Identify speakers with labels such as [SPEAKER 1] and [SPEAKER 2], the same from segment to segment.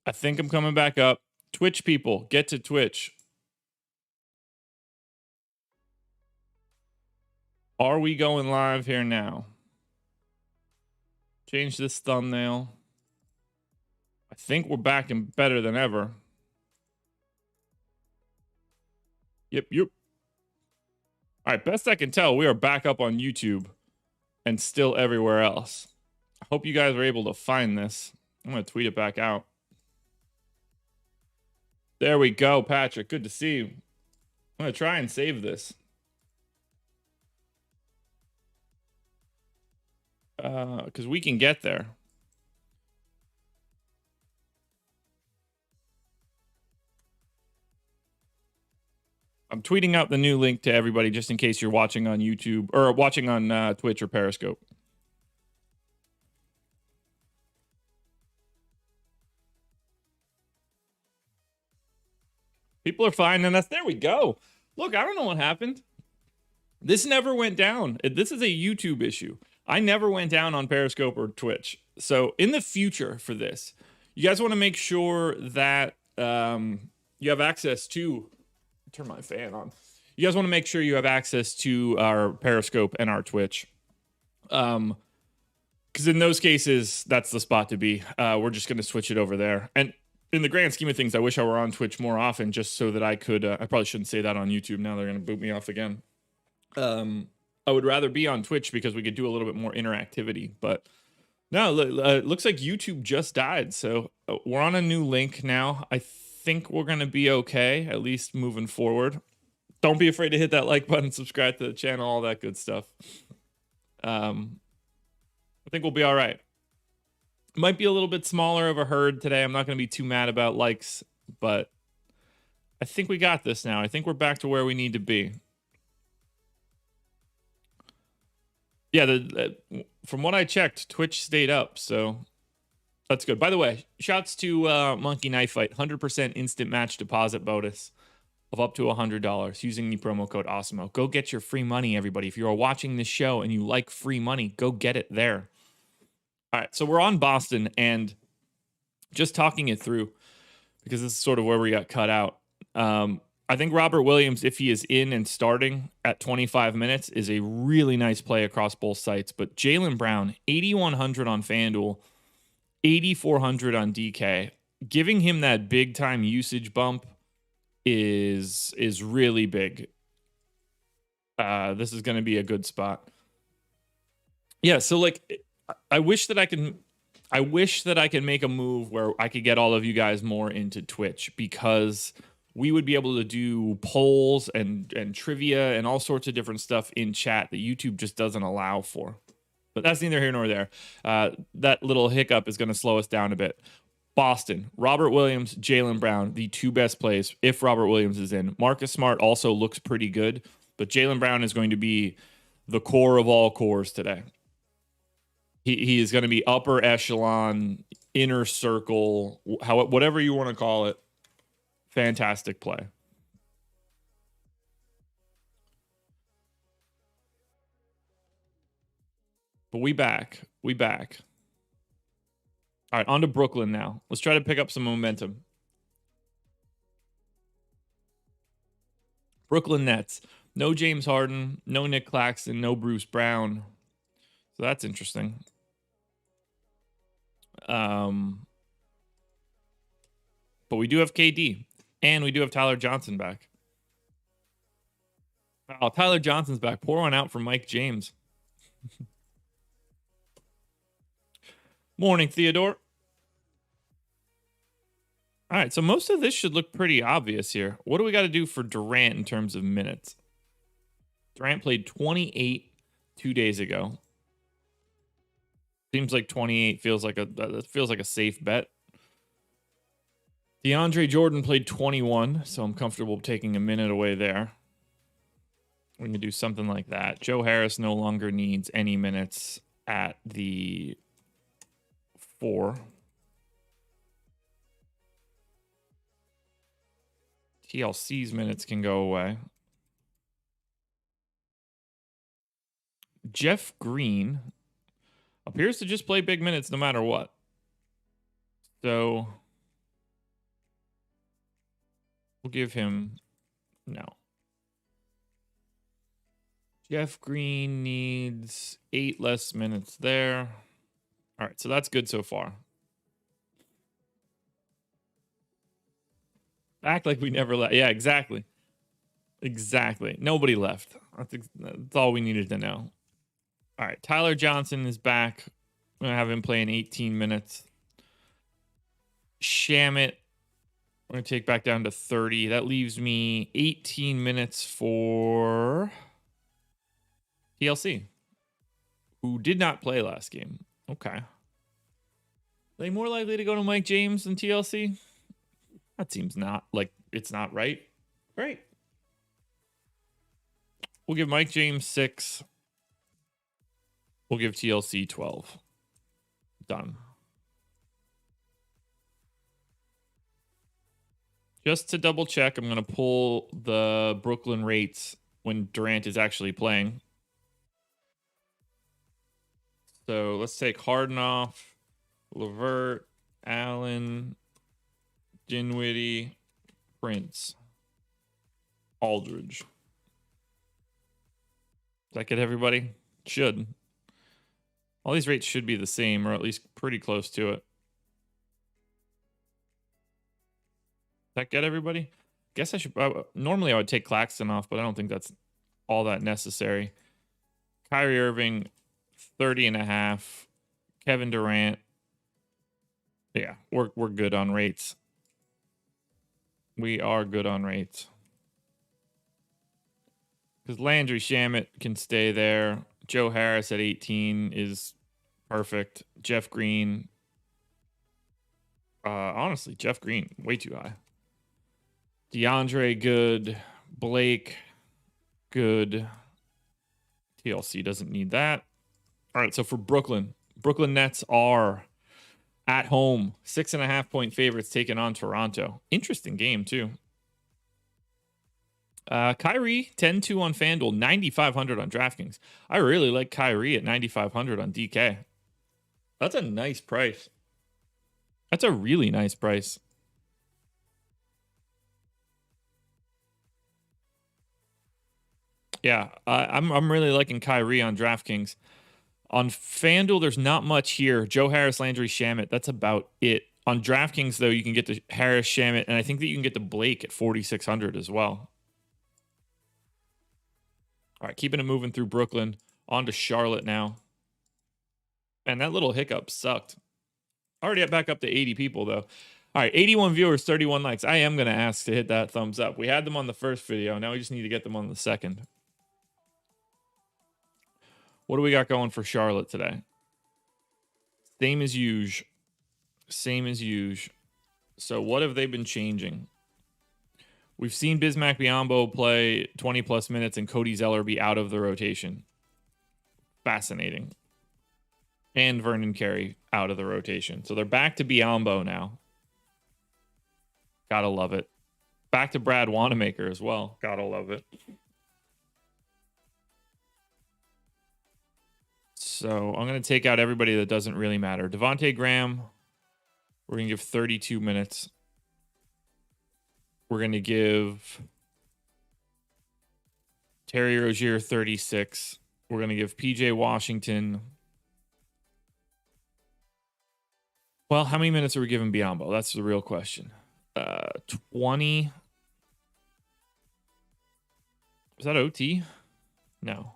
[SPEAKER 1] I think I'm coming back up. Twitch people, get to Twitch. Are we going live here now? Change this thumbnail. I think we're back and better than ever. Yep. All right, best I can tell, we are back up on YouTube and still everywhere else. I hope you guys are able to find this. I'm going to tweet it back out. There we go, Patrick. Good to see you. I'm going to try and save this. Because we can get there. I'm tweeting out the new link to everybody just in case you're watching on YouTube or watching on Twitch or Periscope. People are finding us. There we go. Look, I don't know what happened. This never went down. This is a YouTube issue. I never went down on Periscope or Twitch. So in the future for this, you guys want to make sure that you have access to... Turn my fan on. You guys want to make sure you have access to our Periscope and our Twitch. Because in those cases, that's the spot to be. We're just going to switch it over there. And in the grand scheme of things, I wish I were on Twitch more often just so that I could... I probably shouldn't say that on YouTube. Now they're going to boot me off again. I would rather be on Twitch because we could do a little bit more interactivity. But no, it looks like YouTube just died. So we're on a new link now. I think we're going to be okay, at least moving forward. Don't be afraid to hit that like button, subscribe to the channel, all that good stuff. I think we'll be all right. Might be a little bit smaller of a herd today. I'm not going to be too mad about likes, but I think we got this now. I think we're back to where we need to be. Yeah, from what I checked, Twitch stayed up, so that's good. By the way, shouts to Monkey Knife Fight, 100% instant match deposit bonus of up to $100 using the promo code Awesemo. Go get your free money, everybody. If you're watching this show and you like free money, go get it there. All right, so we're on Boston and just talking it through because this is sort of where we got cut out. I think Robert Williams, if he is in and starting at 25 minutes, is a really nice play across both sites. But Jaylen Brown, 8,100 on FanDuel, 8,400 on DK. Giving him that big time usage bump is really big. This is going to be a good spot. Yeah, so like I wish that I can make a move where I could get all of you guys more into Twitch because we would be able to do polls and trivia and all sorts of different stuff in chat that YouTube just doesn't allow for. But that's neither here nor there. That little hiccup is going to slow us down a bit. Boston, Robert Williams, Jaylen Brown, the two best plays if Robert Williams is in. Marcus Smart also looks pretty good, but Jaylen Brown is going to be the core of all cores today. He is going to be upper echelon, inner circle, whatever you want to call it. Fantastic play. But we back. All right, on to Brooklyn now. Let's try to pick up some momentum. Brooklyn Nets. No James Harden, no Nick Claxton, no Bruce Brown. So that's interesting. But we do have KD. And we do have Tyler Johnson back. Oh, Tyler Johnson's back. Pour one out for Mike James. Morning, Theodore. All right, so most of this should look pretty obvious here. What do we got to do for Durant in terms of minutes? Durant played 28 2 days ago. Seems like 28 feels like a safe bet. DeAndre Jordan played 21, so I'm comfortable taking a minute away there. We can do something like that. Joe Harris no longer needs any minutes at the 4. TLC's minutes can go away. Jeff Green appears to just play big minutes no matter what. So We'll give him no. Jeff Green needs 8 less minutes there. All right, so that's good so far. Act like we never left. Yeah, exactly. Exactly. Nobody left. That's all we needed to know. All right, Tyler Johnson is back. I'm going to have him playing 18 minutes. Shamit, we're going to take back down to 30. That leaves me 18 minutes for TLC, who did not play last game. Okay. Are they more likely to go to Mike James than TLC? That seems not like it's not right. Great. We'll give Mike James 6. We'll give TLC 12. Done. Just to double check, I'm going to pull the Brooklyn rates when Durant is actually playing. So let's take Harden off, LeVert, Allen, Dinwiddie, Prince, Aldridge. Does that get everybody? Should. All these rates should be the same, or at least pretty close to it. Does that get everybody? Guess I should. Normally I would take Claxton off, but I don't think that's all that necessary. Kyrie Irving, 30.5. Kevin Durant. Yeah, we're good on rates. We are good on rates. Because Landry Shamet can stay there. Joe Harris at 18 is perfect. Jeff Green. Honestly, Jeff Green, way too high. DeAndre, good. Blake, good. TLC doesn't need that. All right, so for Brooklyn Nets are at home, 6.5-point favorites taking on Toronto. Interesting game, too. Kyrie, 10-2 on FanDuel, 9,500 on DraftKings. I really like Kyrie at 9,500 on DK. That's a nice price. That's a really nice price. Yeah, I'm really liking Kyrie on DraftKings. On FanDuel, there's not much here. Joe Harris, Landry Shamet, that's about it. On DraftKings, though, you can get the Harris, Shamet, and I think that you can get the Blake at 4,600 as well. All right, keeping it moving through Brooklyn. On to Charlotte now. And that little hiccup sucked. Already back up to 80 people, though. All right, 81 viewers, 31 likes. I am going to ask to hit that thumbs up. We had them on the first video. Now we just need to get them on the second. What do we got going for Charlotte today? Same as usual. Same as usual. So what have they been changing? We've seen Bismack Biyombo play 20-plus minutes and Cody Zeller be out of the rotation. Fascinating. And Vernon Carey out of the rotation. So they're back to Biyombo now. Gotta love it. Back to Brad Wanamaker as well. Gotta love it. So I'm going to take out everybody that doesn't really matter. Devontae Graham, we're going to give 32 minutes. We're going to give Terry Rozier 36. We're going to give PJ Washington. Well, how many minutes are we giving Biyombo? That's the real question. 20. Is that OT? No.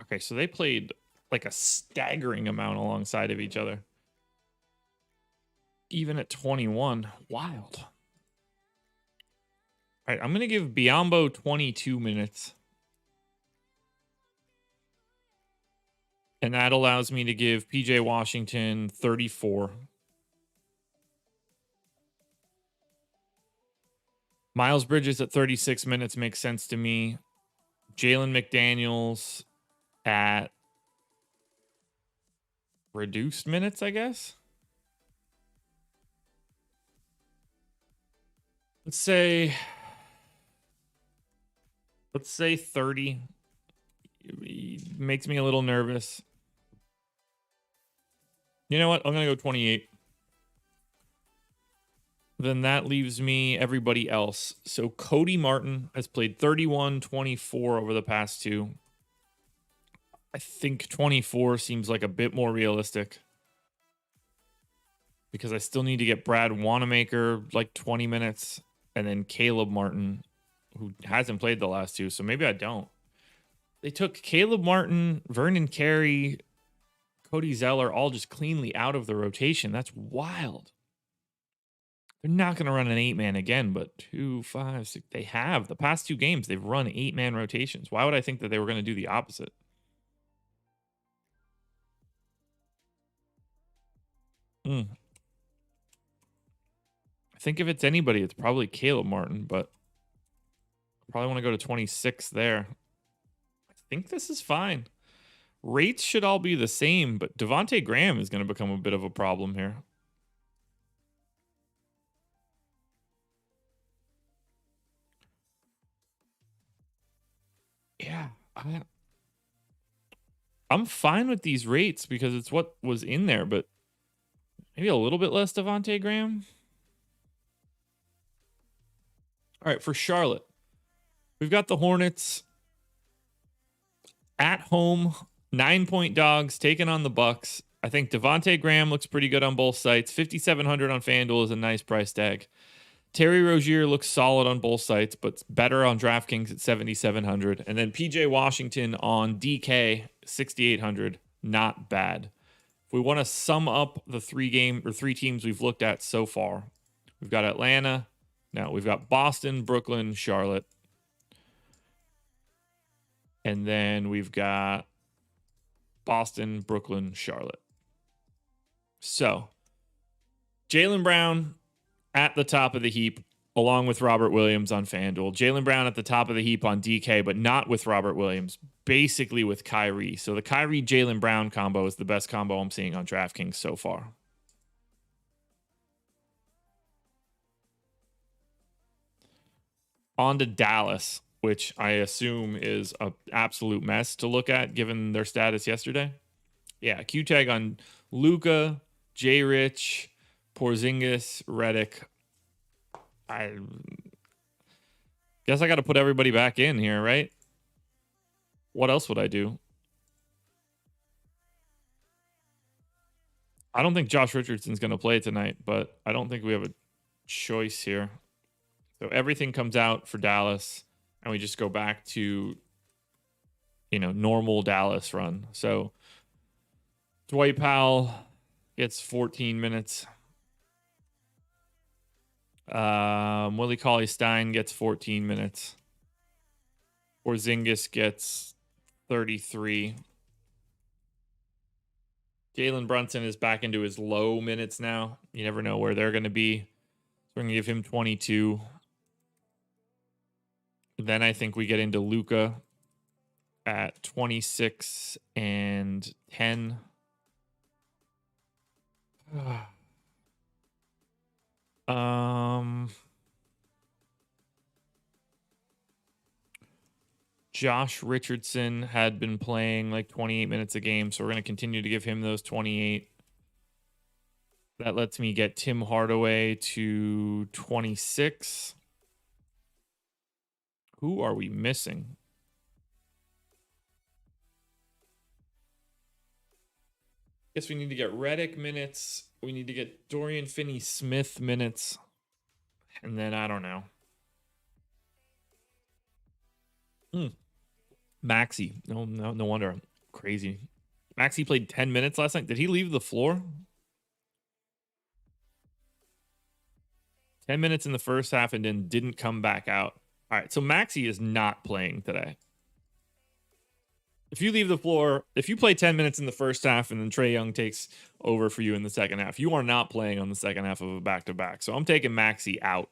[SPEAKER 1] Okay, so they played like a staggering amount alongside of each other. Even at 21. Wild. All right, I'm going to give Biyombo 22 minutes. And that allows me to give PJ Washington 34. Miles Bridges at 36 minutes makes sense to me. Jalen McDaniels at reduced minutes, I guess. Let's say 30. It makes me a little nervous. You know what? I'm going to go 28. then that leaves me everybody else. So Cody Martin has played 31, 24 over the past two. I think 24 seems like a bit more realistic because I still need to get Brad Wanamaker like 20 minutes and then Caleb Martin, who hasn't played the last two. So maybe I don't. They took Caleb Martin, Vernon Carey, Cody Zeller all just cleanly out of the rotation. That's wild. They're not going to run an 8-man again, but 2, 5, 6. They have. The past two games, they've run 8-man rotations. Why would I think that they were going to do the opposite? I think if it's anybody, it's probably Caleb Martin, but I probably want to go to 26 there. I think this is fine. Rates should all be the same, but Devontae Graham is going to become a bit of a problem here. Yeah, I'm fine with these rates because it's what was in there, but maybe a little bit less Devontae Graham. All right, for Charlotte, we've got the Hornets at home, 9-point dogs taking on the Bucks. I think Devontae Graham looks pretty good on both sites. 5,700 on FanDuel is a nice price tag. Terry Rozier looks solid on both sites, but better on DraftKings at 7,700. And then PJ Washington on DK, 6,800. Not bad. If we want to sum up the three teams we've looked at so far, we've got Atlanta. Now we've got Boston, Brooklyn, Charlotte. And then we've got Boston, Brooklyn, Charlotte. So Jaylen Brown at the top of the heap, along with Robert Williams on FanDuel. Jaylen Brown at the top of the heap on DK, but not with Robert Williams, basically with Kyrie. So the Kyrie-Jaylen Brown combo is the best combo I'm seeing on DraftKings so far. On to Dallas, which I assume is an absolute mess to look at given their status yesterday. Yeah, Q-tag on Luka, J. Rich, Porzingis, Redick. I guess I got to put everybody back in here, right? What else would I do? I don't think Josh Richardson's going to play tonight, but I don't think we have a choice here. So everything comes out for Dallas, and we just go back to, normal Dallas run. So Dwight Powell gets 14 minutes. Willie Cauley-Stein gets 14 minutes. Porzingis gets 33. Jalen Brunson is back into his low minutes now. You never know where they're going to be. So we're going to give him 22. Then I think we get into Luka at 26 and 10. Josh Richardson had been playing like 28 minutes a game, so we're going to continue to give him those 28. That lets me get Tim Hardaway to 26. Who are we missing? Guess we need to get Redick minutes. We need to get Dorian Finney-Smith minutes. And then I don't know. Maxey. No wonder. Crazy. Maxey played 10 minutes last night. Did he leave the floor? 10 minutes in the first half and then didn't come back out. All right, so Maxey is not playing today. If you leave the floor, if you play 10 minutes in the first half and then Trae Young takes over for you in the second half, you are not playing on the second half of a back-to-back. So I'm taking Maxey out,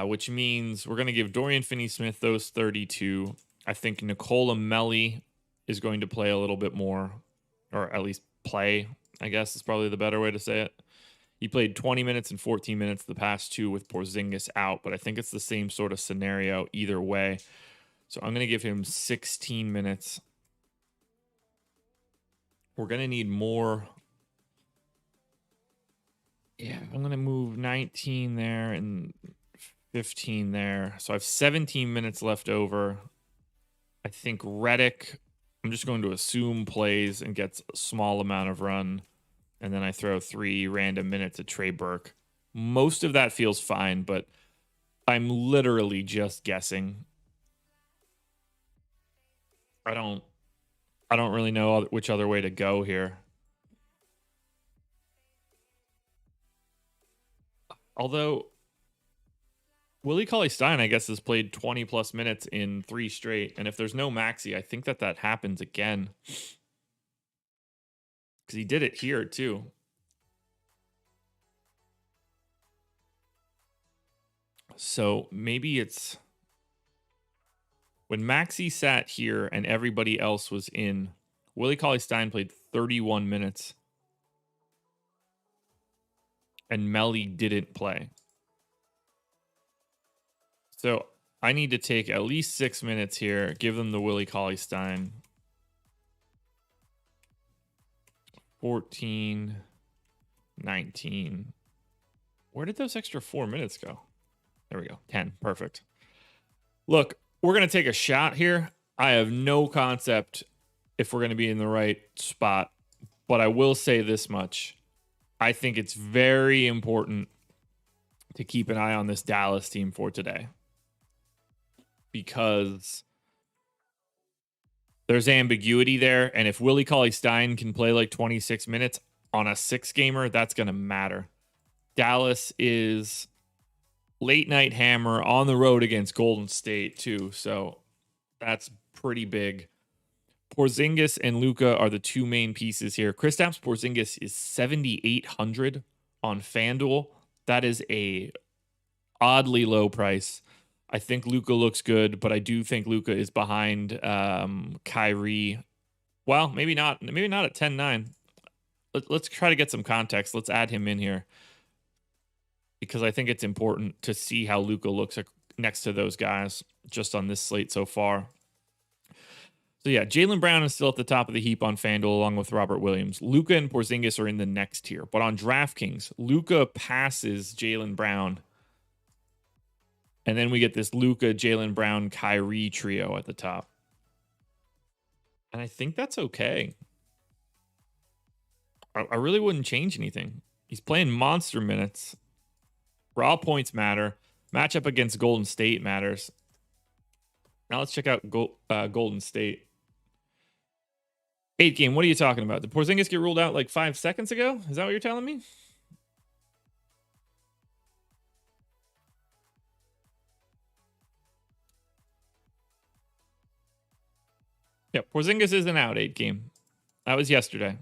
[SPEAKER 1] which means we're going to give Dorian Finney-Smith those 32. I think Nikola Melli is going to play a little bit more, or at least play, I guess is probably the better way to say it. He played 20 minutes and 14 minutes the past two with Porzingis out, but I think it's the same sort of scenario either way. So I'm going to give him 16 minutes. We're going to need more. Yeah, I'm going to move 19 there and 15 there. So I have 17 minutes left over. I think Redick, I'm just going to assume plays and gets a small amount of run. And then I throw 3 random minutes at Trey Burke. Most of that feels fine, but I'm literally just guessing. I don't really know which other way to go here. Although Willie Cauley-Stein, I guess, has played 20 plus minutes in 3 straight. And if there's no Maxey, I think that happens again. Because he did it here, too. So maybe it's when Maxey sat here and everybody else was in, Willie Cauley-Stein played 31 minutes. And Melly didn't play. So I need to take at least 6 minutes here, give them the Willie Cauley-Stein. 14, 19. Where did those extra 4 minutes go? There we go. 10. Perfect. Look, we're going to take a shot here. I have no concept if we're going to be in the right spot, but I will say this much. I think it's very important to keep an eye on this Dallas team for today, because there's ambiguity there. And if Willie Cauley-Stein can play like 26 minutes on a 6-gamer, that's going to matter. Dallas is late night hammer on the road against Golden State too. So that's pretty big. Porzingis and Luka are the 2 main pieces here. Kristaps Porzingis is 7,800 on FanDuel. That is a oddly low price. I think Luka looks good, but I do think Luka is behind Kyrie. Well, maybe not. Maybe not at 10-9. Let's try to get some context. Let's add him in here, because I think it's important to see how Luka looks next to those guys just on this slate so far. So yeah, Jaylen Brown is still at the top of the heap on FanDuel along with Robert Williams. Luka and Porzingis are in the next tier. But on DraftKings, Luka passes Jaylen Brown. And then we get this Luka, Jaylen Brown, Kyrie trio at the top. And I think that's okay. I really wouldn't change anything. He's playing monster minutes. Raw points matter. Matchup against Golden State matters. Now let's check out Golden State. 8 game, what are you talking about? Did Porzingis get ruled out like 5 seconds ago? Is that what you're telling me? Yeah, Porzingis isn't out 8 game. That was yesterday.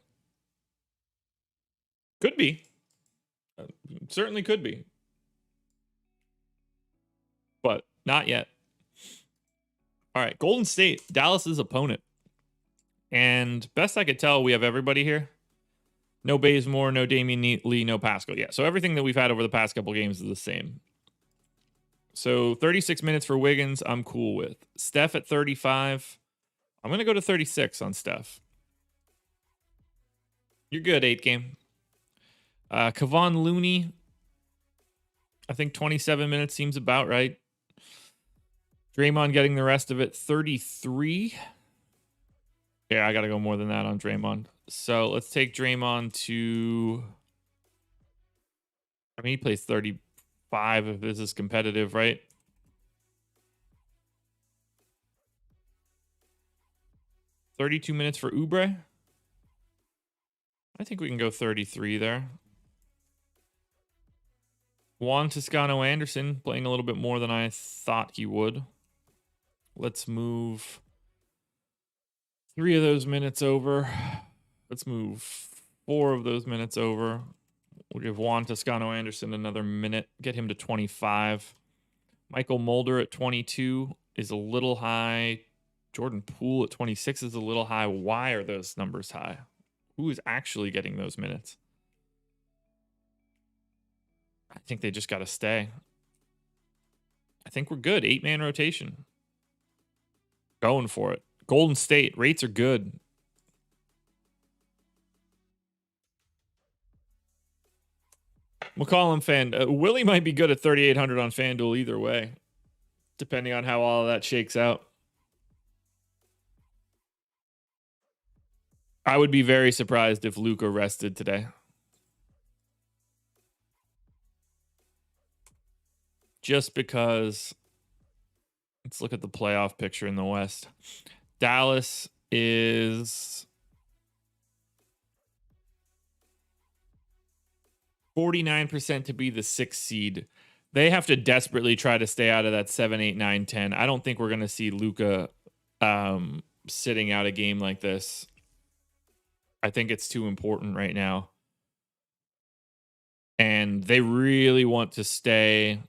[SPEAKER 1] Could be. Certainly could be. But not yet. All right, Golden State, Dallas's opponent. And best I could tell, we have everybody here. No Bazemore, no Damian Lee, no Pascal. Yeah, so everything that we've had over the past couple games is the same. So 36 minutes for Wiggins, I'm cool with. Steph at 35. I'm going to go to 36 on Steph. You're good, 8 game. Kevon Looney, I think 27 minutes seems about right. Draymond getting the rest of it, 33. Yeah, I got to go more than that on Draymond. So let's take Draymond to... I mean, he plays 35 if this is competitive, right? $32 minutes for Oubre. I think we can go 33 there. Juan Toscano-Anderson playing a little bit more than I thought he would. Let's move 3 of those minutes over. Let's move 4 of those minutes over. We'll give Juan Toscano-Anderson another minute. Get him to 25. Michael Mulder at 22 is a little high. Jordan Poole at 26 is a little high. Why are those numbers high? Who is actually getting those minutes? I think they just got to stay. I think we're good. 8-man rotation. Going for it. Golden State, rates are good. McCollum fan. Willie might be good at 3,800 on FanDuel either way, depending on how all of that shakes out. I would be very surprised if Luka rested today. Just because, let's look at the playoff picture in the West. Dallas is 49% to be the 6th seed. They have to desperately try to stay out of that 7, 8, 9, 10. I don't think we're going to see Luka sitting out a game like this. I think it's too important right now. And they really want to stay.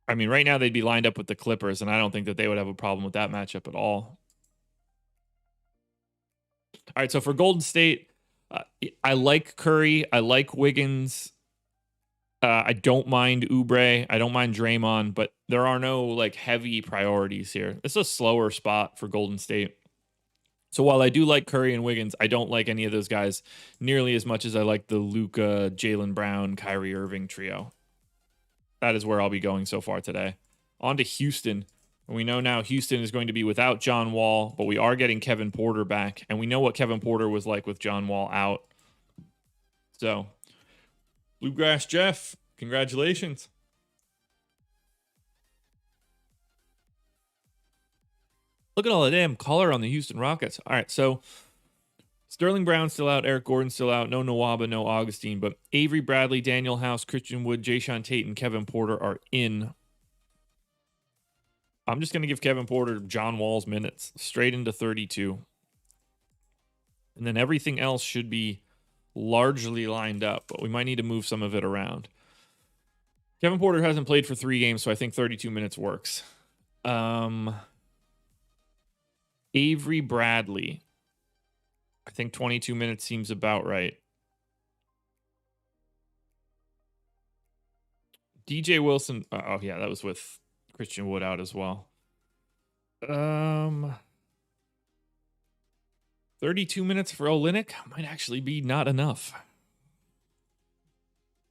[SPEAKER 1] I mean, right now they'd be lined up with the Clippers, and I don't think that they would have a problem with that matchup at all. All right, so for Golden State, I like Curry. I like Wiggins. I don't mind Oubre. I don't mind Draymond, but there are no like heavy priorities here. It's a slower spot for Golden State. So while I do like Curry and Wiggins, I don't like any of those guys nearly as much as I like the Luka, Jaylen Brown, Kyrie Irving trio. That is where I'll be going so far today. On to Houston. We know now Houston is going to be without John Wall, but we are getting Kevin Porter back. And we know what Kevin Porter was like with John Wall out. So, Bluegrass Jeff, congratulations. Look at all the damn color on the Houston Rockets. All right, so Sterling Brown's still out. Eric Gordon's still out. No Nwaba, no Augustine. But Avery Bradley, Daniel House, Christian Wood, Jayshawn Tate, and Kevin Porter are in. I'm just going to give Kevin Porter John Wall's minutes straight into 32. And then everything else should be largely lined up, but we might need to move some of it around. Kevin Porter hasn't played for 3 games, so I think 32 minutes works. Avery Bradley. I think 22 minutes seems about right. DJ Wilson. Oh, yeah, that was with Christian Wood out as well. 32 minutes for Olynyk might actually be not enough.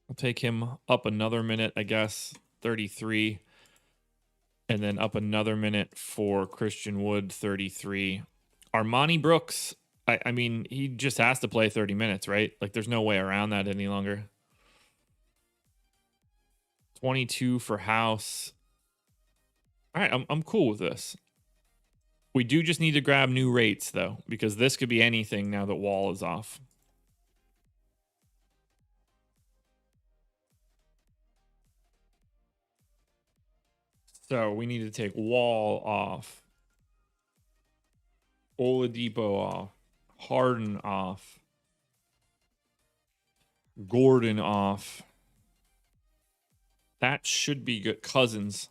[SPEAKER 1] I'll take him up another minute, I guess. 33. And then up another minute for Christian Wood, 33. Armani Brooks. I mean, he just has to play 30 minutes, right? Like, there's no way around that any longer. 22 for House. All right, I'm cool with this. We do just need to grab new rates, though, because this could be anything now that Wall is off. So we need to take Wall off. Oladipo off. Harden off. Gordon off. That should be good. Cousins.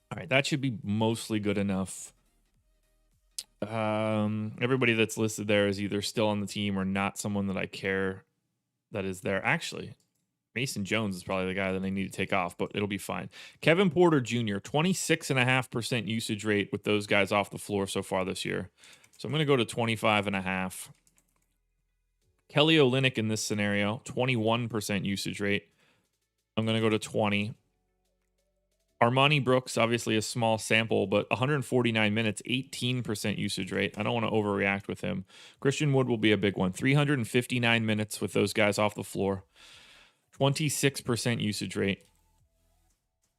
[SPEAKER 1] All right, that should be mostly good enough. Everybody that's listed there is either still on the team or not someone that I care that is there. Actually, Mason Jones is probably the guy that they need to take off, but it'll be fine. Kevin Porter Jr., 26.5% usage rate with those guys off the floor so far this year. So I'm going to go to 25.5. Kelly Olynyk in this scenario, 21% usage rate. I'm going to go to 20. Armani Brooks, obviously a small sample, but 149 minutes, 18% usage rate. I don't want to overreact with him. Christian Wood will be a big one. 359 minutes with those guys off the floor. 26% usage rate.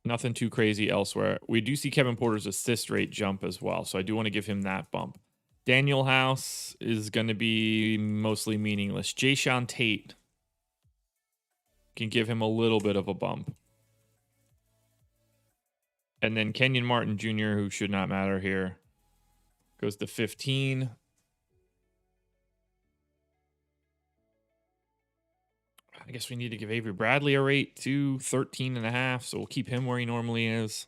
[SPEAKER 1] Nothing too crazy elsewhere. We do see Kevin Porter's assist rate jump as well, so I do want to give him that bump. Daniel House is going to be mostly meaningless. Jayshawn Tate can give him a little bit of a bump. And then Kenyon Martin Jr., who should not matter here, goes to 15. I guess we need to give Avery Bradley a rate to 13.5, so we'll keep him where he normally is.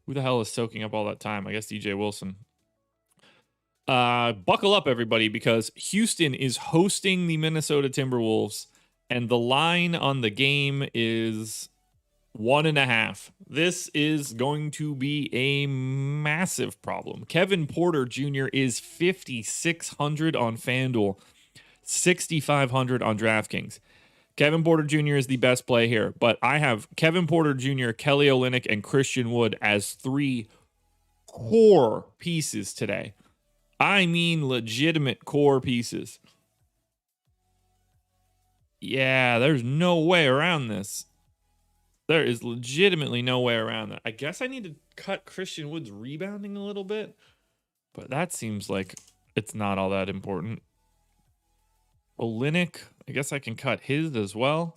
[SPEAKER 1] Who the hell is soaking up all that time? I guess DJ Wilson. Buckle up, everybody, because Houston is hosting the Minnesota Timberwolves, and the line on the game is 1.5. This is going to be a massive problem. Kevin Porter Jr. is 5,600 on FanDuel, 6,500 on DraftKings. Kevin Porter Jr. is the best play here, but I have Kevin Porter Jr., Kelly Olynyk, and Christian Wood as 3 core pieces today. I mean legitimate core pieces. Yeah, there's no way around this. There is legitimately no way around that. I guess I need to cut Christian Wood's rebounding a little bit, but that seems like it's not all that important. Olynyk, I guess I can cut his as well,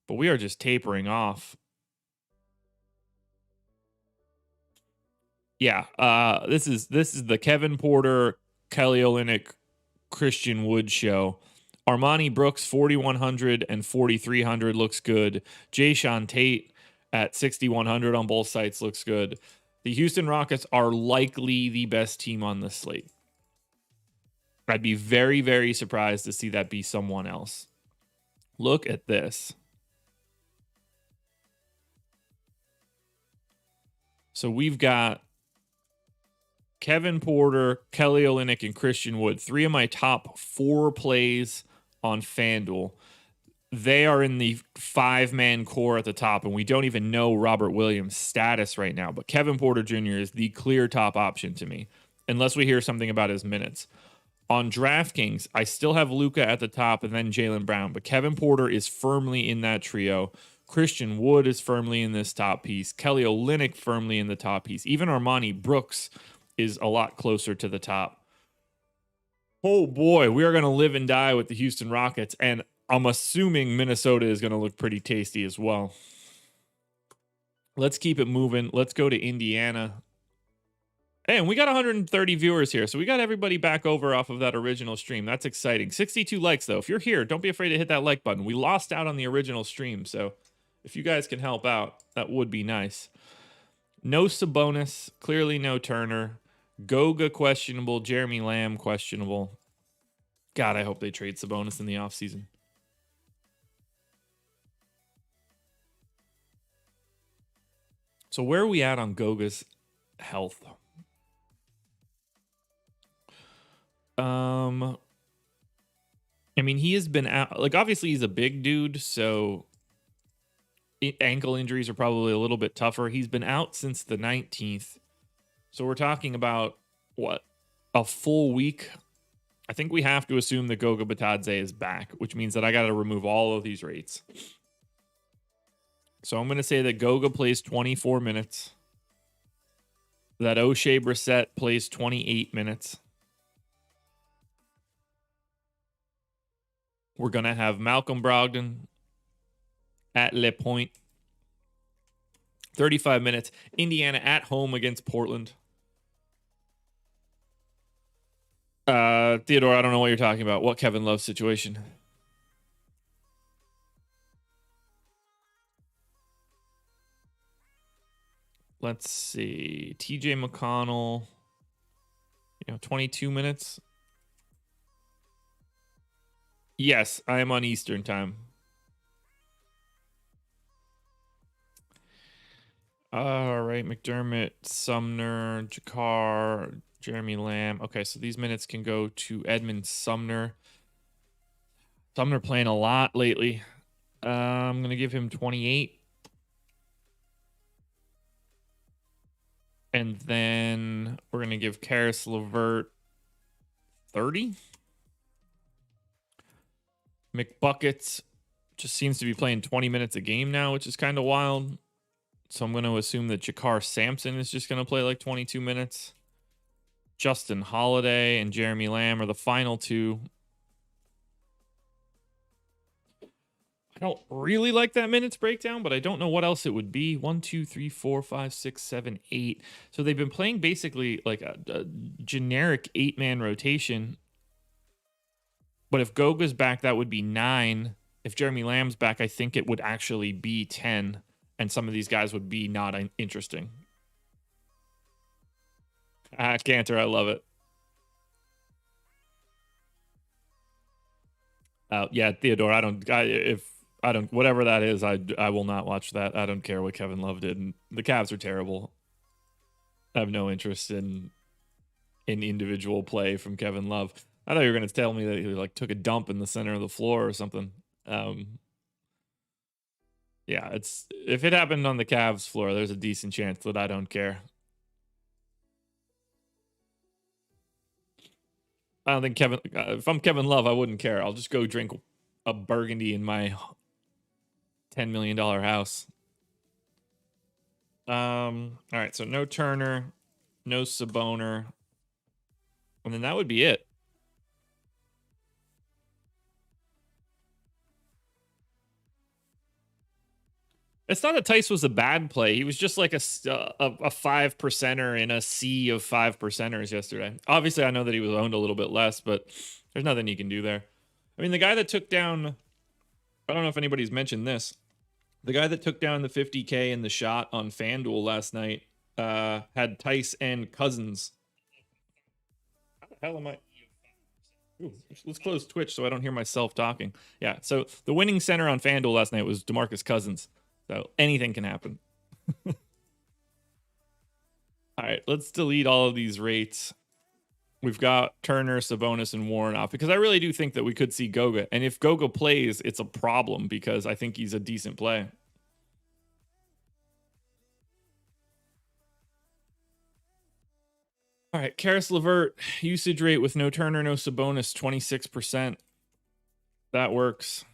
[SPEAKER 1] but we are just tapering off. Yeah, this is the Kevin Porter, Kelly Olynyk, Christian Wood show. Armani Brooks 4,100 and 4,300 looks good. Jayshawn Tate at 6,100 on both sites looks good. The Houston Rockets are likely the best team on the slate. I'd be very, very surprised to see that be someone else. Look at this. So we've got Kevin Porter, Kelly Olynyk, and Christian Wood. 3 of my top 4 plays on FanDuel. They are in the 5-man core at the top, and we don't even know Robert Williams' status right now. But Kevin Porter Jr. is the clear top option to me, unless we hear something about his minutes. On DraftKings, I still have Luka at the top and then Jaylen Brown, but Kevin Porter is firmly in that trio. Christian Wood is firmly in this top piece. Kelly Olynyk firmly in the top piece. Even Armani Brooks is a lot closer to the top. Oh boy, we are going to live and die with the Houston Rockets, and I'm assuming Minnesota is going to look pretty tasty as well. Let's keep it moving. Let's go to Indiana. Hey, and we got 130 viewers here, so we got everybody back over off of that original stream. That's exciting. 62 likes, though. If you're here, don't be afraid to hit that like button. We lost out on the original stream, so if you guys can help out, that would be nice. No Sabonis, clearly no Turner. Goga questionable, Jeremy Lamb questionable. God, I hope they trade Sabonis in the offseason. So where are we at on Goga's health? I mean, he has been out. Like, obviously, he's a big dude, so ankle injuries are probably a little bit tougher. He's been out since the 19th. So we're talking about, what, a full week? I think we have to assume that Goga Bitadze is back, which means that I got to remove all of these rates. So I'm going to say that Goga plays 24 minutes. That O'Shea Brissett plays 28 minutes. We're going to have Malcolm Brogdon at Le Point. 35 minutes. Indiana at home against Portland. Theodore, I don't know what you're talking about. What Kevin Love situation? Let's see. TJ McConnell. 22 minutes. Yes, I am on Eastern time. All right, McDermott, Sumner, Jakar, Jeremy Lamb. Okay, so these minutes can go to Edmund Sumner. Sumner playing a lot lately. I'm going to give him 28. And then we're going to give Karis LeVert 30. McBuckets just seems to be playing 20 minutes a game now, which is kind of wild. So I'm going to assume that Jakar Sampson is just going to play like 22 minutes. Justin Holiday and Jeremy Lamb are the final 2. I don't really like that minutes breakdown, but I don't know what else it would be. 1, 2, 3, 4, 5, 6, 7, 8. So they've been playing basically like a generic 8-man rotation. But if Goga's back, that would be 9. If Jeremy Lamb's back, I think it would actually be 10. And some of these guys would be not interesting. Cantor, I love it. Yeah, Theodore, if I don't, whatever that is, I will not watch that. I don't care what Kevin Love did. And the Cavs are terrible. I have no interest in individual play from Kevin Love. I thought you were going to tell me that he like took a dump in the center of the floor or something. Yeah, it's, if it happened on the Cavs floor, there's a decent chance that I don't care. I don't think if I'm Kevin Love, I wouldn't care. I'll just go drink a burgundy in my $10 million house. All right, so no Turner, no Saboner, and then that would be it. It's not that Tice was a bad play. He was just like a 5%er in a sea of 5%ers yesterday. Obviously, I know that he was owned a little bit less, but there's nothing you can do there. I mean, the guy that took down, I don't know if anybody's mentioned this, the guy that took down the 50K in the shot on FanDuel last night had Tice and Cousins. How the hell am I? Ooh, let's close Twitch so I don't hear myself talking. Yeah, so the winning center on FanDuel last night was DeMarcus Cousins. So anything can happen. All right, let's delete all of these rates. We've got Turner, Sabonis, and Warren off because I really do think that we could see Goga. And if Goga plays, it's a problem because I think he's a decent play. All right, Karis LeVert, usage rate with no Turner, no Sabonis, 26%. That works.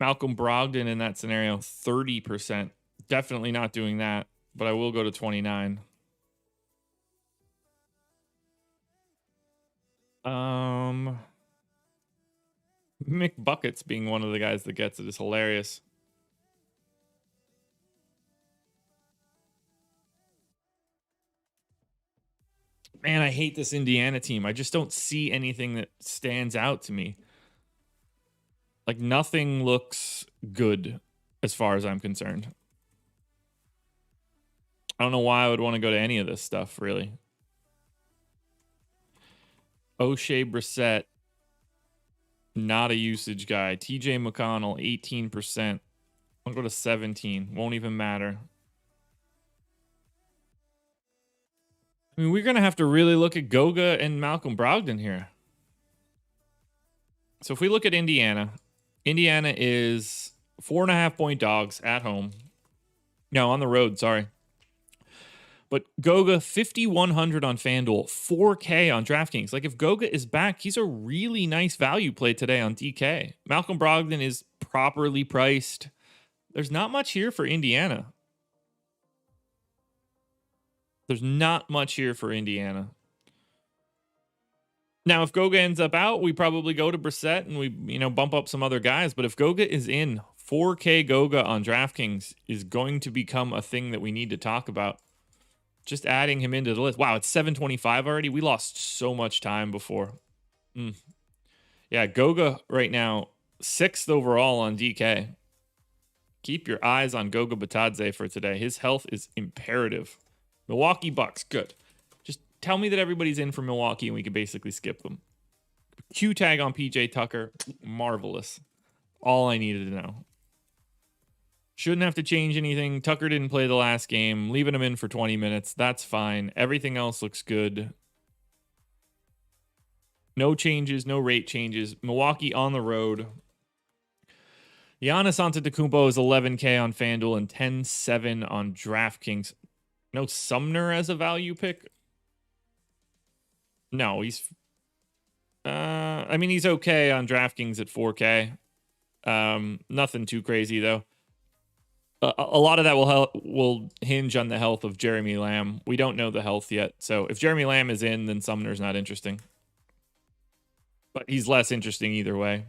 [SPEAKER 1] Malcolm Brogdon in that scenario, 30%. Definitely not doing that, but I will go to 29. Mick Buckets being one of the guys that gets it is hilarious. Man, I hate this Indiana team. I just don't see anything that stands out to me. Like, nothing looks good as far as I'm concerned. I don't know why I would want to go to any of this stuff, really. O'Shea Brissett, not a usage guy. TJ McConnell, 18%. I'll go to 17. Won't even matter. I mean, we're going to have to really look at Goga and Malcolm Brogdon here. So if we look at Indiana, Indiana is 4.5-point dogs at home. No, on the road, sorry. But Goga, 5,100 on FanDuel, 4K on DraftKings. Like, if Goga is back, he's a really nice value play today on DK. Malcolm Brogdon is properly priced. There's not much here for Indiana. There's not much here for Indiana. Now, if Goga ends up out, we probably go to Brissett and we, bump up some other guys. But if Goga is in, 4K Goga on DraftKings is going to become a thing that we need to talk about. Just adding him into the list. Wow, it's 725 already. We lost so much time before. Yeah, Goga right now, 6th overall on DK. Keep your eyes on Goga Batadze for today. His health is imperative. Milwaukee Bucks, good. Just tell me that everybody's in for Milwaukee and we can basically skip them. Q tag on PJ Tucker, marvelous. All I needed to know. Shouldn't have to change anything. Tucker didn't play the last game. Leaving him in for 20 minutes. That's fine. Everything else looks good. No changes, no rate changes. Milwaukee on the road. Giannis Antetokounmpo is 11K on FanDuel and 10-7 on DraftKings. No Sumner as a value pick? No, he's... I mean, he's okay on DraftKings at 4K. Nothing too crazy, though. A lot of that will hinge on the health of Jeremy Lamb. We don't know the health yet. So if Jeremy Lamb is in, then Sumner's not interesting. But he's less interesting either way.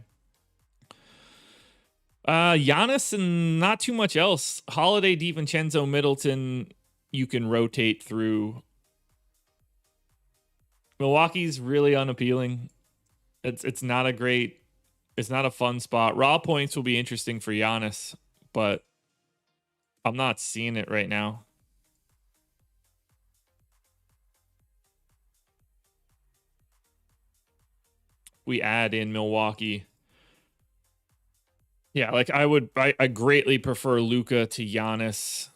[SPEAKER 1] Giannis and not too much else. Holiday, DiVincenzo, Middleton, you can rotate through. Milwaukee's really unappealing. It's not a fun spot. Raw points will be interesting for Giannis, but I'm not seeing it right now. We add in Milwaukee. Yeah, like I greatly prefer Luka to Giannis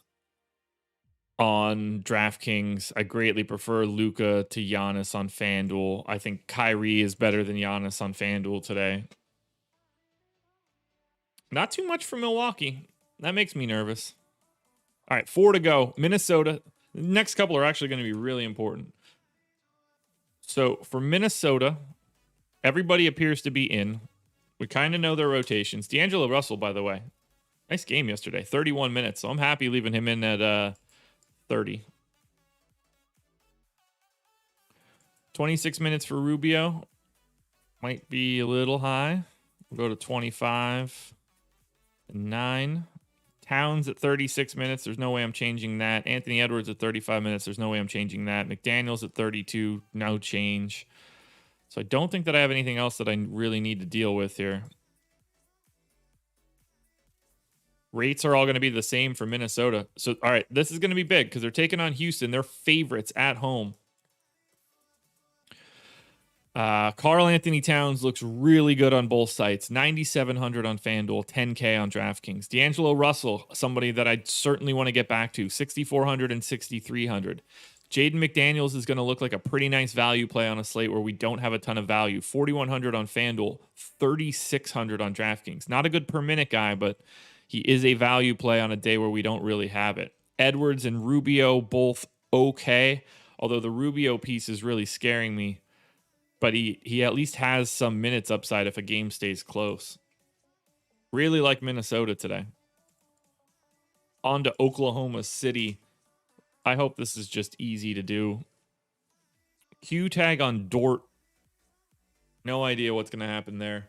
[SPEAKER 1] on DraftKings. I greatly prefer Luka to Giannis on FanDuel. I think Kyrie is better than Giannis on FanDuel today. Not too much for Milwaukee. That makes me nervous. All right, 4 to go. Minnesota. The next couple are actually going to be really important. So for Minnesota, everybody appears to be in. We kind of know their rotations. D'Angelo Russell, by the way, nice game yesterday. 31 minutes. So I'm happy leaving him in at 30. 26 minutes for Rubio. Might be a little high. We'll go to 25 and 9. Towns at 36 minutes. There's no way I'm changing that. Anthony Edwards at 35 minutes. There's no way I'm changing that. McDaniels at 32. No change. So I don't think that I have anything else that I really need to deal with here. Rates are all going to be the same for Minnesota. So, all right, this is going to be big because they're taking on Houston. They're favorites at home. Karl Anthony Towns looks really good on both sites. 9,700 on FanDuel, 10K on DraftKings. D'Angelo Russell, somebody that I certainly want to get back to, 6,400 and 6,300. Jaden McDaniels is going to look like a pretty nice value play on a slate where we don't have a ton of value. 4,100 on FanDuel, 3,600 on DraftKings. Not a good per minute guy, but he is a value play on a day where we don't really have it. Edwards and Rubio both okay, although the Rubio piece is really scaring me. But he at least has some minutes upside if a game stays close. Really like Minnesota today. On to Oklahoma City. I hope this is just easy to do. Q tag on Dort. No idea what's going to happen there.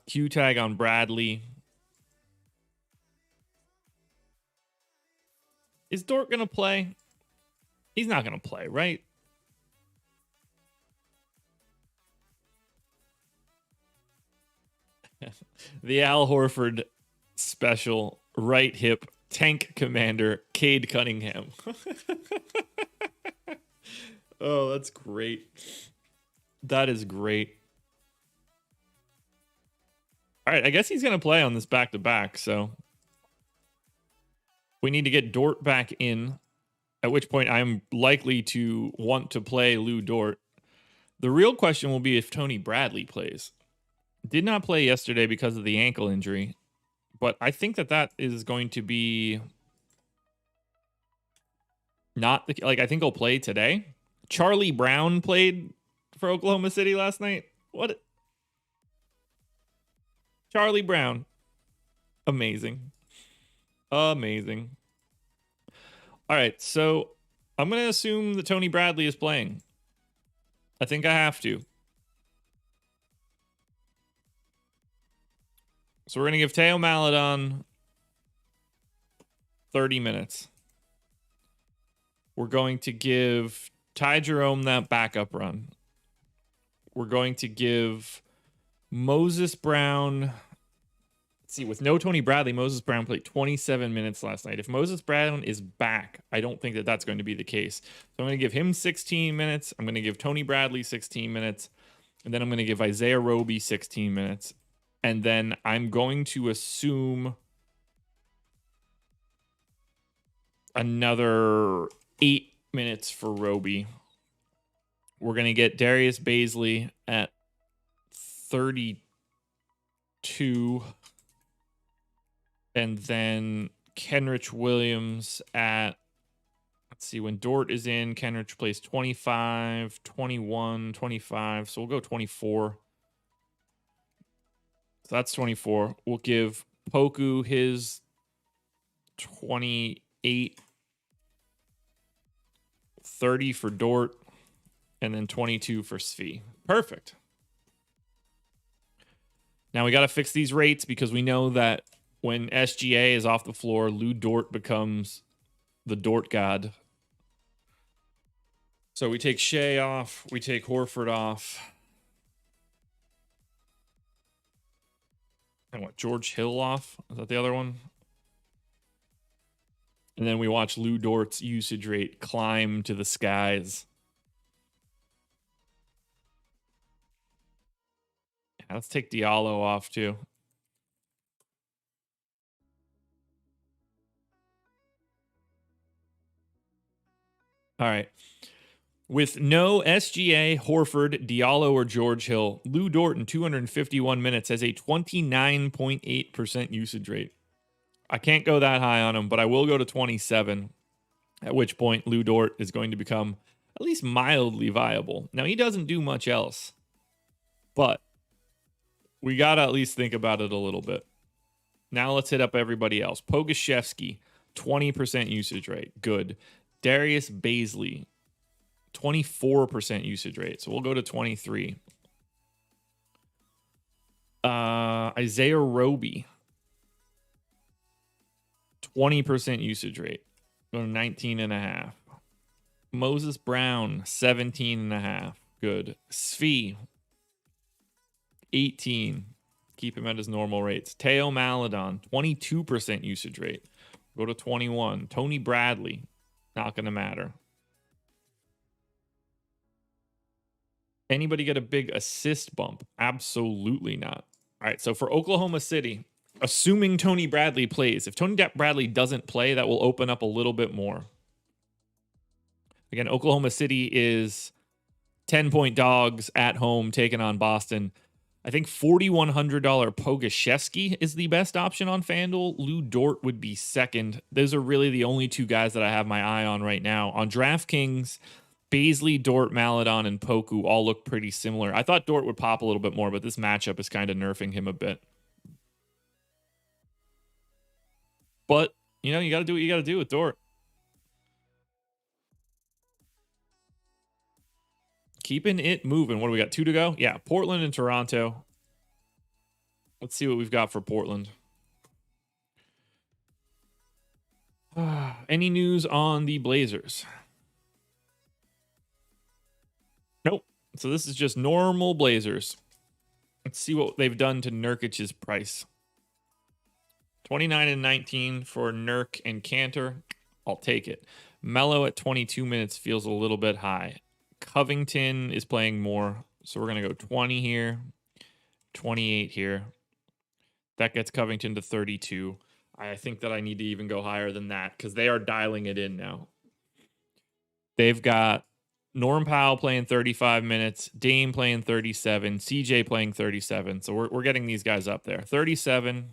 [SPEAKER 1] Q tag on Bradley. Is Dort going to play? He's not going to play, right? The Al Horford special right hip tank commander, Cade Cunningham. Oh, that's great. That is great. All right, I guess he's going to play on this back-to-back, so we need to get Dort back in, at which point I'm likely to want to play Lou Dort. The real question will be if Tony Bradley plays. Did not play yesterday because of the ankle injury, but I think that is going to be not like I think he'll play today. Charlie Brown played for Oklahoma City last night. What? Charlie Brown. Amazing. Amazing. All right, so I'm going to assume that Tony Bradley is playing. I think I have to. So we're going to give Teo Maledon 30 minutes. We're going to give Ty Jerome that backup run. We're going to give Moses Brown... See, with no Tony Bradley, Moses Brown played 27 minutes last night. If Moses Brown is back, I don't think that that's going to be the case. So I'm going to give him 16 minutes. I'm going to give Tony Bradley 16 minutes. And then I'm going to give Isaiah Roby 16 minutes. And then I'm going to assume another 8 minutes for Roby. We're going to get Darius Baisley at 32. And then Kenrich Williams at, let's see, when Dort is in, Kenrich plays 25, 21, 25. So we'll go 24. So that's 24. We'll give Poku his 28, 30 for Dort, and then 22 for Svi. Perfect. Now we got to fix these rates because we know that when SGA is off the floor, Lou Dort becomes the Dort god. So we take Shea off. We take Horford off. And what, George Hill off? Is that the other one? And then we watch Lou Dort's usage rate climb to the skies. Let's take Diallo off too. All right. With no SGA, Horford, Diallo, or George Hill, Lou Dort in 251 minutes has a 29.8% usage rate. I can't go that high on him, but I will go to 27, at which point Lou Dort is going to become at least mildly viable. Now, he doesn't do much else, but we got to at least think about it a little bit. Now let's hit up everybody else. Pogoshevsky, 20% usage rate. Good. Darius Baisley, 24% usage rate. So we'll go to 23. Isaiah Roby, 20% usage rate. Go to 19.5. Moses Brown, 17.5. Good. Svi, 18. Keep him at his normal rates. Teo Maladon, 22% usage rate. Go to 21. Tony Bradley, not going to matter. Anybody get a big assist bump? Absolutely not. All right, so for Oklahoma City, assuming Tony Bradley plays, if Tony Bradley doesn't play, that will open up a little bit more. Again, Oklahoma City is 10-point dogs at home taking on Boston. I think $4,100 Pogoshevsky is the best option on FanDuel. Lou Dort would be second. Those are really the only two guys that I have my eye on right now. On DraftKings, Baisley, Dort, Maladon, and Poku all look pretty similar. I thought Dort would pop a little bit more, but this matchup is kind of nerfing him a bit. But, you know, you got to do what you got to do with Dort. Keeping it moving. What do we got? 2 to go? Yeah, Portland and Toronto. Let's see what we've got for Portland. Any news on the Blazers? Nope. So this is just normal Blazers. Let's see what they've done to Nurkic's price. 29 and 19 for Nurk and Cantor. I'll take it. Melo at 22 minutes feels a little bit high. Covington is playing more, so we're going to go 20 here, 28 here. That gets Covington to 32. I think that I need to even go higher than that because they are dialing it in now. They've got Norm Powell playing 35 minutes, Dame playing 37, CJ playing 37. So we're getting these guys up there. 37,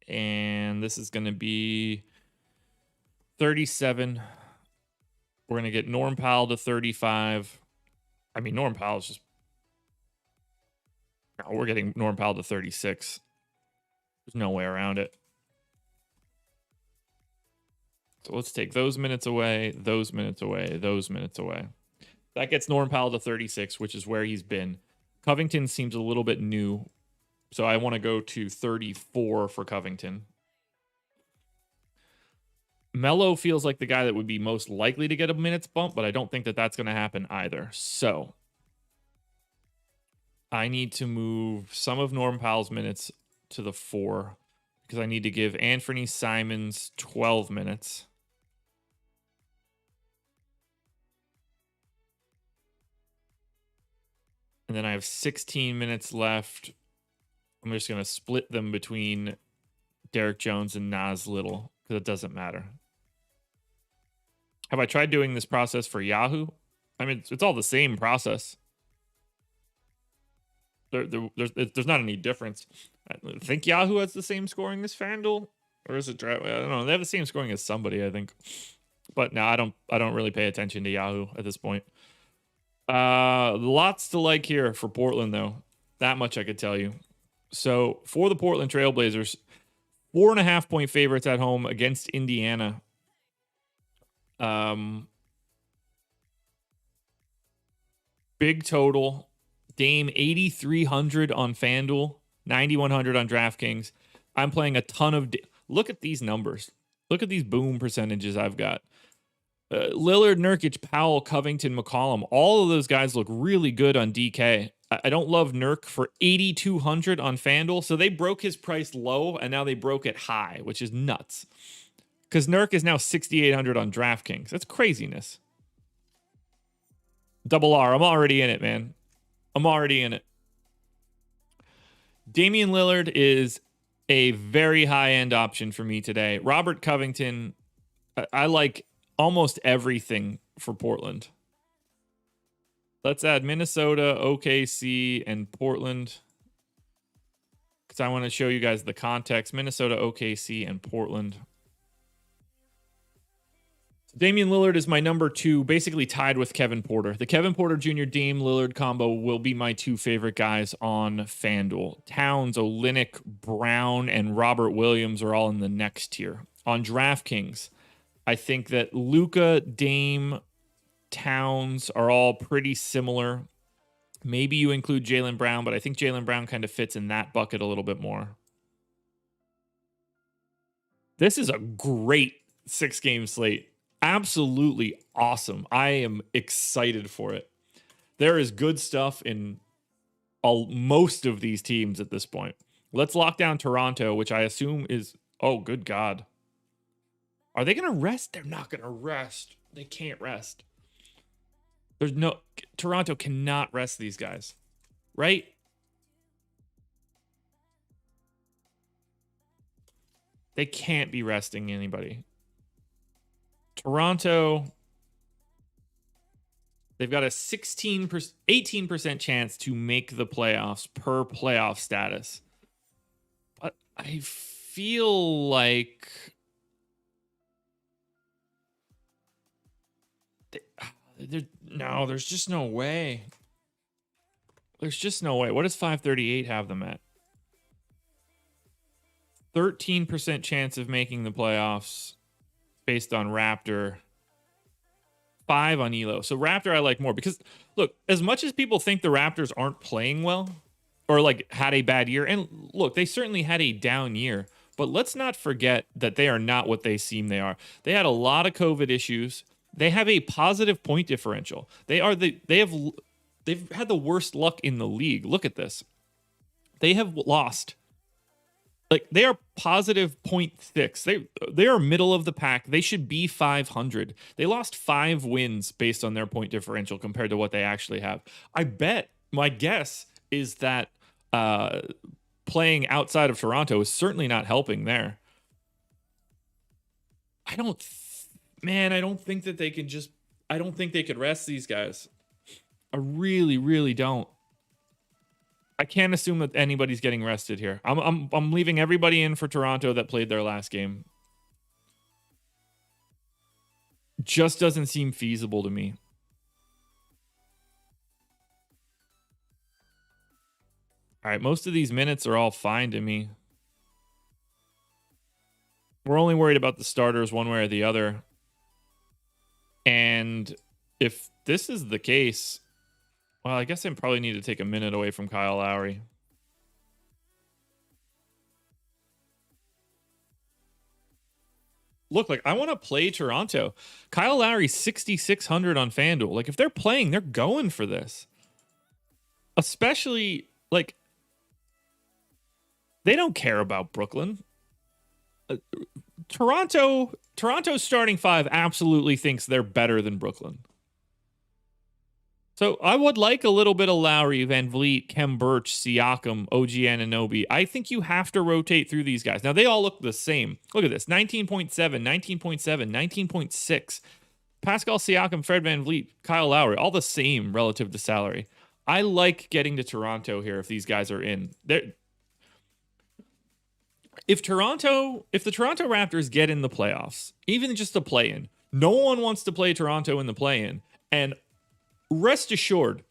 [SPEAKER 1] and this is going to be 37. We're going to get Norm Powell to 35. I mean, Norm Powell's just... No, we're getting Norm Powell to 36. There's no way around it. So let's take those minutes away, those minutes away, those minutes away. That gets Norm Powell to 36, which is where he's been. Covington seems a little bit new, so I want to go to 34 for Covington. Melo feels like the guy that would be most likely to get a minutes bump, but I don't think that that's going to happen either. So I need to move some of Norm Powell's minutes to the 4 because I need to give Anthony Simons 12 minutes. And then I have 16 minutes left. I'm just going to split them between Derek Jones and Nas Little because it doesn't matter. Have I tried doing this process for Yahoo? I mean, it's all the same process. There's not any difference. I think Yahoo has the same scoring as FanDuel, or is it? I don't know. They have the same scoring as somebody, I think. But no, I don't really pay attention to Yahoo at this point. Lots to like here for Portland, though. That much I could tell you. So for the Portland Trailblazers, 4.5-point favorites at home against Indiana. Big total. Dame 8,300 on FanDuel, 9,100 on DraftKings. I'm playing a ton of... Look at these numbers. Look at these boom percentages I've got. Lillard, Nurkic, Powell, Covington, McCollum. All of those guys look really good on DK. I don't love Nurk for 8,200 on FanDuel. So they broke his price low, and now they broke it high, which is nuts. Because Nurk is now 6,800 on DraftKings. That's craziness. Double R. I'm already in it, man. I'm already in it. Damian Lillard is a very high-end option for me today. Robert Covington, I like almost everything for Portland. Let's add Minnesota, OKC, and Portland, because I want to show you guys the context. Minnesota, OKC, and Portland. Damian Lillard is my number 2, basically tied with Kevin Porter. The Kevin Porter Jr. Dame Lillard combo will be my 2 favorite guys on FanDuel. Towns, Olynyk, Brown, and Robert Williams are all in the next tier. On DraftKings, I think that Luka, Dame, Towns are all pretty similar. Maybe you include Jaylen Brown, but I think Jaylen Brown kind of fits in that bucket a little bit more. This is a great 6-game slate. Absolutely awesome. I am excited for it. There is good stuff in most of these teams at this point. Let's lock down Toronto, which I assume is, oh, good God. Are they going to rest? They're not going to rest. They can't rest. Toronto cannot rest these guys, right? They can't be resting anybody. Toronto, they've got a 18% chance to make the playoffs per playoff status. But I feel like there's just no way. There's just no way. What does 538 have them at? 13% chance of making the playoffs based on Raptor. 5 on Elo. So Raptor I like more because, look, as much as people think the Raptors aren't playing well or like had a bad year, and look, they certainly had a down year, but let's not forget that they are not what they seem they are. They had a lot of COVID issues. They have a positive point differential. They've had the worst luck in the league. Look at this. They have lost. Like, they are positive 0.6. They are middle of the pack. They should be 500. They lost 5 wins based on their point differential compared to what they actually have. I bet, my guess is that playing outside of Toronto is certainly not helping there. I don't think that they can just, I don't think they could rest these guys. I really, really don't. I can't assume that anybody's getting rested here. I'm leaving everybody in for Toronto that played their last game. Just doesn't seem feasible to me. All right, most of these minutes are all fine to me. We're only worried about the starters one way or the other. And if this is the case, well, I guess I probably need to take a minute away from Kyle Lowry. Look, like, I want to play Toronto. Kyle Lowry 6,600 on FanDuel. Like, if they're playing, they're going for this. Especially, like, they don't care about Brooklyn. Toronto's starting 5 absolutely thinks they're better than Brooklyn. So I would like a little bit of Lowry, Van Vliet, Kem Birch, Siakam, OG Anunoby. I think you have to rotate through these guys. Now, they all look the same. Look at this. 19.7, 19.7, 19.6. Pascal Siakam, Fred Van Vliet, Kyle Lowry, all the same relative to salary. I like getting to Toronto here if these guys are in. If the Toronto Raptors get in the playoffs, even just a play-in, no one wants to play Toronto in the play-in. And rest assured,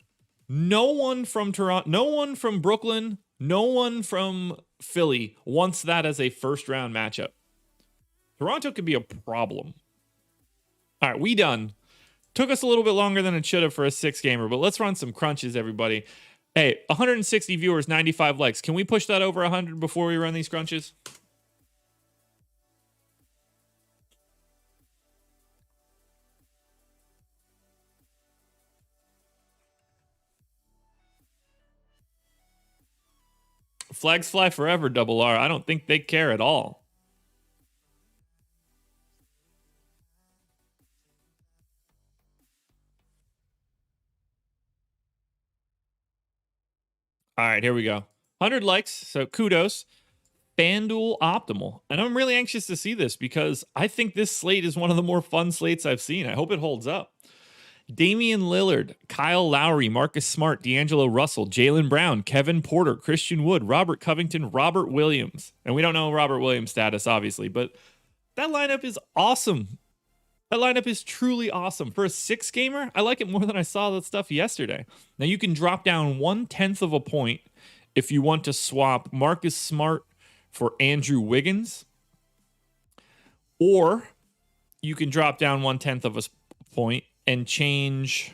[SPEAKER 1] no one from Toronto, no one from Brooklyn, no one from Philly wants that as a first-round matchup. Toronto could be a problem. All right, we done. Took us a little bit longer than it should have for a 6-gamer, but let's run some crunches, everybody. Hey, 160 viewers, 95 likes. Can we push that over 100 before we run these crunches? Flags fly forever, Double R. I don't think they care at all. All right, here we go. 100 likes, so kudos. FanDuel Optimal. And I'm really anxious to see this because I think this slate is one of the more fun slates I've seen. I hope it holds up. Damian Lillard, Kyle Lowry, Marcus Smart, D'Angelo Russell, Jaylen Brown, Kevin Porter, Christian Wood, Robert Covington, Robert Williams. And we don't know Robert Williams' status, obviously, but that lineup is awesome. That lineup is truly awesome. For a 6-gamer, I like it more than I saw that stuff yesterday. Now, you can drop down 1/10 of a point if you want to swap Marcus Smart for Andrew Wiggins, or you can drop down 1/10 of a point and change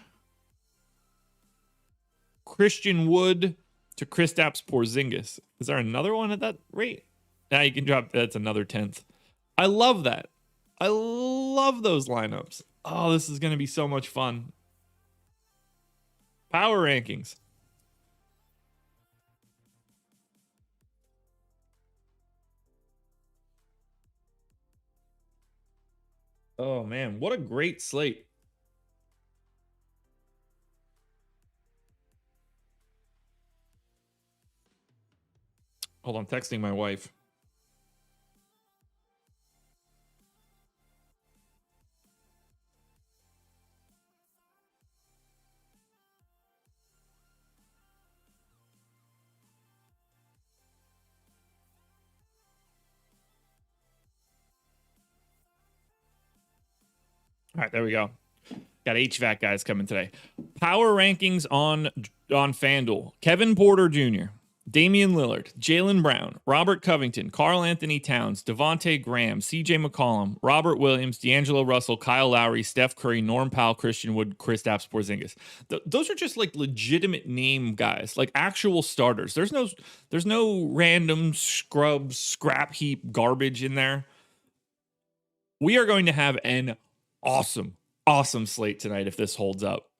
[SPEAKER 1] Christian Wood to Kristaps Porzingis. Is there another one at that rate? Now you can drop, that's another 10th. I love that. I love those lineups. Oh, this is going to be so much fun. Power rankings. Oh, man. What a great slate. Hold on, texting my wife. All right, there we go. Got HVAC guys coming today. Power rankings on FanDuel. Kevin Porter Jr., Damian Lillard, Jaylen Brown, Robert Covington, Karl Anthony Towns, Devontae Graham, CJ McCollum, Robert Williams, D'Angelo Russell, Kyle Lowry, Steph Curry, Norm Powell, Christian Wood, Kristaps Porzingis. Those are just like legitimate name guys, like actual starters. There's no random scrub, scrap heap garbage in there. We are going to have an awesome slate tonight if this holds up.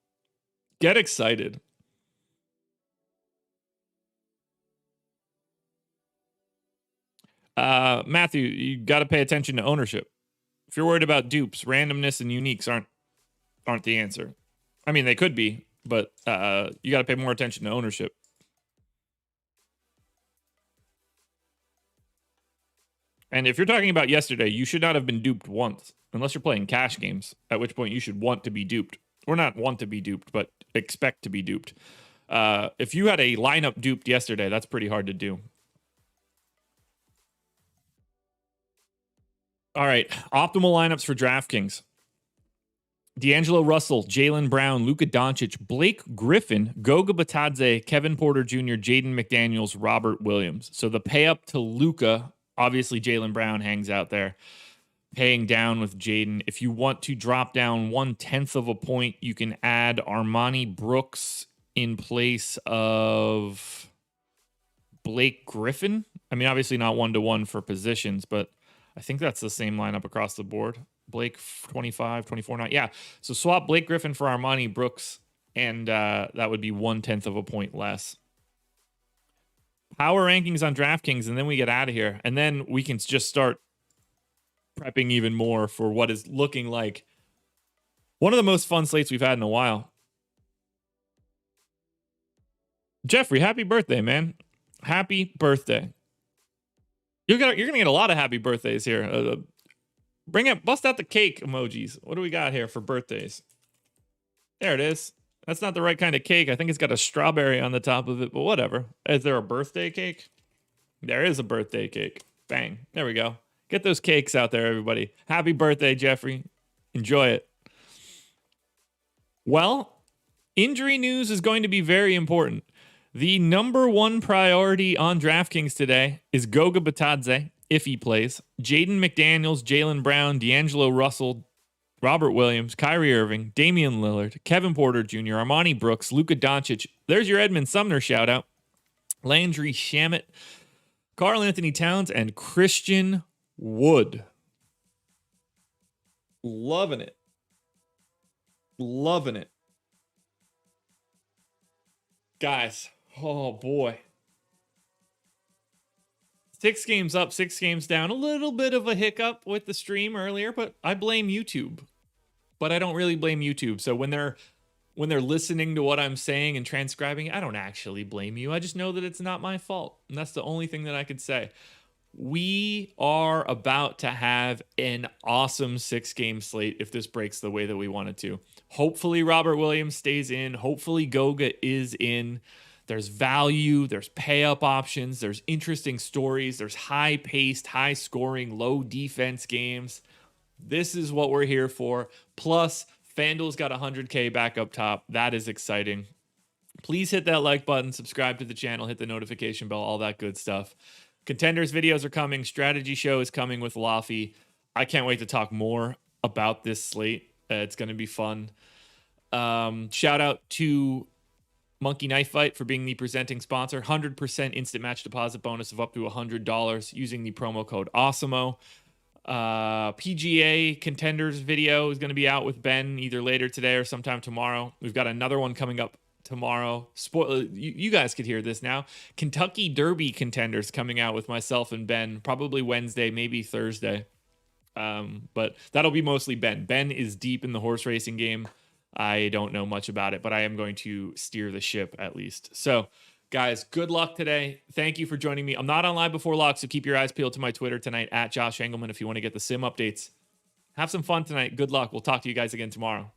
[SPEAKER 1] Get excited. Matthew, you got to pay attention to ownership. If you're worried about dupes, randomness and uniques aren't the answer. I mean, they could be, but you got to pay more attention to ownership. And if you're talking about yesterday, you should not have been duped once, unless you're playing cash games, at which point you should want to be duped. Or not want to be duped, but expect to be duped. If you had a lineup duped yesterday, that's pretty hard to do. All right, optimal lineups for DraftKings. D'Angelo Russell, Jaylen Brown, Luka Doncic, Blake Griffin, Goga Batadze, Kevin Porter Jr., Jaden McDaniels, Robert Williams. So the pay up to Luka, obviously Jaylen Brown hangs out there, paying down with Jaden. If you want to drop down 1/10 of a point, you can add Armani Brooks in place of Blake Griffin. I mean, obviously not 1-to-1 for positions, but I think that's the same lineup across the board. Blake 25, 24, 9. Yeah. So swap Blake Griffin for Armani Brooks, and that would be 1/10 of a point less. Power rankings on DraftKings, and then we get out of here. And then we can just start prepping even more for what is looking like one of the most fun slates we've had in a while. Jeffrey, happy birthday, man. Happy birthday. You're gonna get a lot of happy birthdays here. Bust out the cake emojis. What do we got here for birthdays? There it is. That's not the right kind of cake. I think it's got a strawberry on the top of it, but whatever. Is there a birthday cake? There is a birthday cake. Bang. There we go. Get those cakes out there, everybody. Happy birthday, Jeffrey. Enjoy it. Well, injury news is going to be very important. The number one priority on DraftKings today is Goga Batadze, if he plays. Jaden McDaniels, Jaylen Brown, D'Angelo Russell, Robert Williams, Kyrie Irving, Damian Lillard, Kevin Porter Jr., Armani Brooks, Luka Doncic. There's your Edmund Sumner shout out. Landry Shamet, Karl Anthony Towns, and Christian Wood. Loving it. Loving it. Guys, oh boy. 6 games up, 6 games down. A little bit of a hiccup with the stream earlier, but I blame YouTube. But I don't really blame YouTube. So when they're when they're listening to what I'm saying and transcribing, I don't actually blame you. I just know that it's not my fault. And that's the only thing that I could say. We are about to have an awesome 6-game slate if this breaks the way that we want it to. Hopefully Robert Williams stays in. Hopefully Goga is in. There's value. There's pay-up options. There's interesting stories. There's high-paced, high-scoring, low-defense games. This is what we're here for. Plus, FanDuel's got 100K back up top. That is exciting. Please hit that like button, subscribe to the channel, hit the notification bell, all that good stuff. Contenders videos are coming. Strategy show is coming with Laffy. I can't wait to talk more about this slate. It's going to be fun. Shout out to Monkey Knife Fight for being the presenting sponsor. 100% instant match deposit bonus of up to $100 using the promo code Awesemo. PGA Contenders video is going to be out with Ben either later today or sometime tomorrow. We've got another one coming up tomorrow. You guys could hear this now. Kentucky Derby Contenders coming out with myself and Ben, probably Wednesday, maybe Thursday. But that'll be mostly Ben. Ben is deep in the horse racing game. I don't know much about it, but I am going to steer the ship at least. So, guys, good luck today. Thank you for joining me. I'm not on live before lock, so keep your eyes peeled to my Twitter tonight at Josh Engleman if you want to get the sim updates. Have some fun tonight. Good luck. We'll talk to you guys again tomorrow.